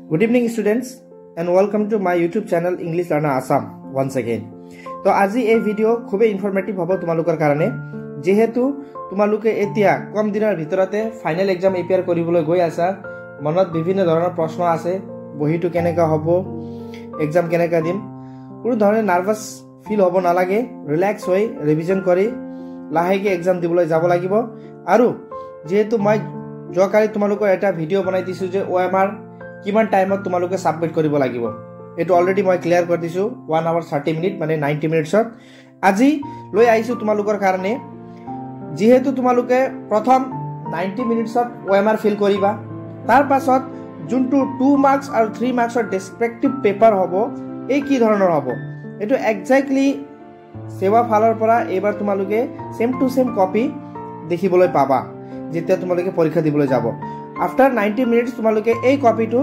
Good evening students and welcome to my YouTube channel English Learner Assam once again. तो আজি এই video খুবই informative হবো তোমালোকৰ কাৰণে যেহেতু তোমালোকে এতিয়া কম দিনৰ ভিতৰতে ফাইনাল এক্সাম এপিয়াৰ কৰিবলৈ গৈ আছা মনত বিভিন্ন ধৰণৰ প্ৰশ্ন আছে বহিটো কেনেকা হ'ব এক্সাম কেনেকা দিম কোনো ধৰণে নাৰ্ভাস ফিল হ'ব নালাগে ৰিল্যাক্স হৈ ৰিভিজন কৰি লাহেকে এক্সাম দিবলৈ যাব লাগিব আৰু যেহেতু মই যোৱাকালি তোমালোকৰ এটা ভিডিও বনাই দিছো যে OMR কিমান টাইমত তোমালোকে সাবমিট কৰিব লাগিব এটো অলৰেডি মই ক্লিয়াৰ কৰি দিছো 1 hour 30 মিনিট মানে 90 মিনিটছত আজি লৈ আইছো তোমালোকৰ কাৰণে যেহেতু তোমালোকে প্ৰথম 90 মিনিটছত OMR ফিল কৰিবা তাৰ পাছত যোনটো 2 মাৰ্কস আৰু 3 মাৰ্কসৰ ডেসক্ৰিপটিভ পেপাৰ হ'ব এই কি ধৰণৰ হ'ব এটো এক্স্যাক্টলি সেৱা ফালৰ পৰা এবাৰ তোমালোকে সেম টু সেম কপি দেখিবলৈ পাবা যেতিয়া তোমালোকে পৰীক্ষা দিবলৈ যাব আফটাৰ 90 মিনিটস তোমালোকে এই কপিটো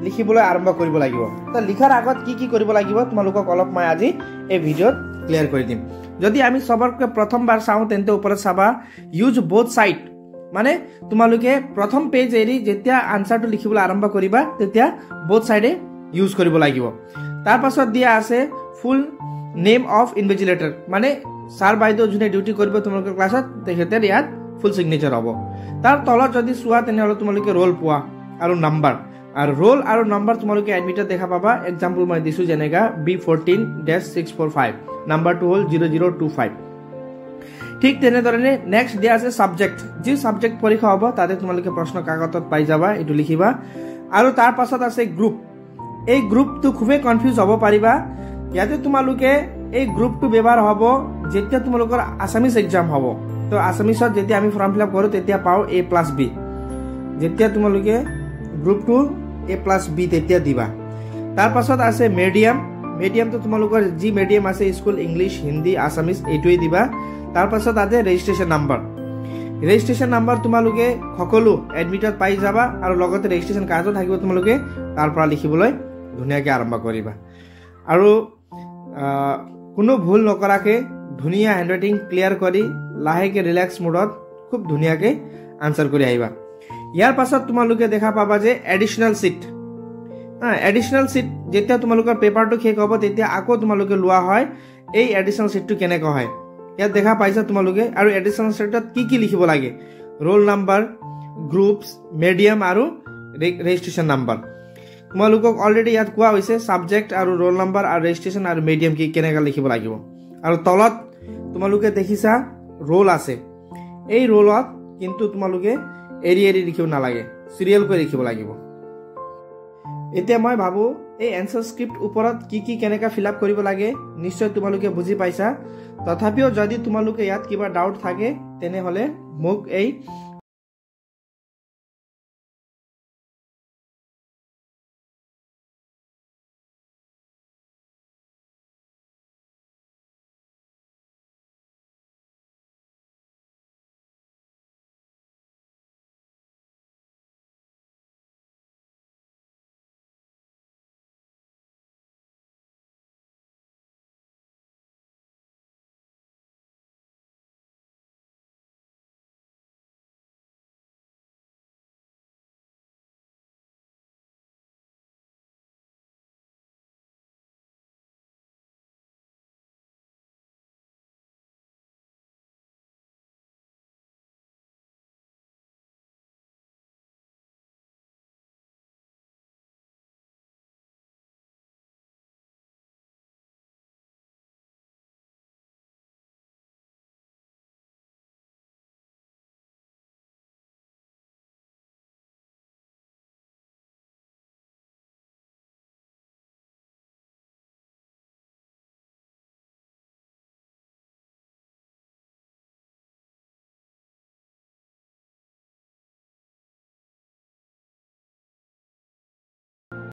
লিখিবলৈ আৰম্ভ কৰিব লাগিব তো লিখাৰ আগত কি কৰিব লাগিব তোমালোকক অলপ মই আজি এই ভিডিওত ক্লিয়াৰ কৰি দিম যদি আমি সবৰকে প্ৰথমবাৰ চাও তেন্তে ওপৰত চাবা ইউজ বোথ সাইড মানে তোমালোকে প্ৰথম পেজ এৰি যেতিয়া আনসাৰটো লিখিবলৈ আৰম্ভ কৰিবা তেতিয়া বোথ সাইডে ইউজ কৰিব লাগিব তাৰ পাছত দিয়া আছে ফুল নেম অফ ইনভিজিলেটৰ মানে সাৰ বাইদেউ যোনে ডিউটি কৰিব তোমালোকৰ ক্লাছত তেখেতে ইয়াত ফুল সিগনেচাৰ হ'ব তাৰ তলত যদি চোৱা তেনেহলে তোমালোকে ৰোল পোৱা আৰু নাম্বাৰ আর রোল আর নাম্বার তোমালোকে এডমিটত দেখা পাবা एग्जांपल মই দিছো জেনেগা B14-645 নাম্বারটো হল 0025 ঠিক তেনে ধৰণে নেক্সট দিয়া আছে সাবজেক্ট যি সাবজেক্ট পৰীক্ষা হ'ব তাতে তোমালোকে প্ৰশ্ন কাগজত পাই যাবা এটো লিখিবা আৰু তাৰ পাছত আছে গ্ৰুপ এই গ্ৰুপটো খুবেই কনফিউজ হ'ব পাৰিবা ইয়াতে তোমালোকে এই গ্ৰুপটো ব্যৱহাৰ হ'ব যেতিয়া তোমালোকৰ আসামিজ এক্সাম হ'ব তো আসামিজত যেতিয়া আমি ফৰ্ম ফিল আপ কৰো তেতিয়া পাও A+B যেতিয়া তোমালোকে গ্ৰুপটো A+B তেতিয়া দিবা তাৰ পাছত আছে মিডিয়াম তো তোমালোকৰ জি মিডিয়াম আছে স্কুল ইংলিশ হিন্দি আসামিজ এটোই দিবা তাৰ পাছত আছে ৰেজিষ্ট্ৰেচন নাম্বাৰ তোমালোকে সকলো এডমিটত পাই যাবা আৰু লগতে ৰেজিষ্ট্ৰেচন কাৰ্ডো থাকিব তোমালোকে তাৰ পৰা লিখিবলৈ ধুনিয়াকৈ আৰম্ভ কৰিবা আৰু কোনো ভুল নকৰাকে ধুনিয়া হ্যান্ডৰাইটিং ক্লিয়াৰ কৰি লাহেকে ৰিল্যাক্স মোডত খুব ধুনিয়াকৈ আনসাৰ কৰি আহিবা ইয়াৰ পাছত তোমালোকে দেখা পাবা যে এডিশনাল সিট যেতিয়া তোমালোকৰ পেপাৰটো শেষ হ'ব তেতিয়া আকৌ তোমালোকে লোৱা হয় এই এডিশনাল সিটটো কেনেকৈ হয় ইয়াত দেখা পাইছা তোমালোকে আৰু এডিশনাল সিটত কি লিখিব লাগে ৰোল নাম্বাৰ গ্ৰুপস মিডিয়াম আৰু ৰেজিষ্ট্ৰেচন নাম্বাৰ তোমালোকক অলৰেডি ইয়াত কোৱা হৈছে সাবজেক্ট আৰু ৰোল নাম্বাৰ আৰু ৰেজিষ্ট্ৰেচন আৰু মিডিয়াম কি কেনেকৈ লিখিব লাগিব আৰু তলত তোমালোকে দেখিছা ৰোল আছে এই ৰোলত কিন্তু তোমালোকে এৰি লিখিব নালাগে সিৰিয়াল কৰি লিখিব লাগিব এতিয়া মই ভাবো এই এনসাৰ স্ক্ৰিপ্ট ওপৰত কি কেনেকা ফিল আপ কৰিব লাগে নিশ্চয় তোমালোকে বুজি পাইছা তথাপিও যদি তোমালোকে ইয়াত কিবা ডাউট থাকে তেনে হলে মোক এই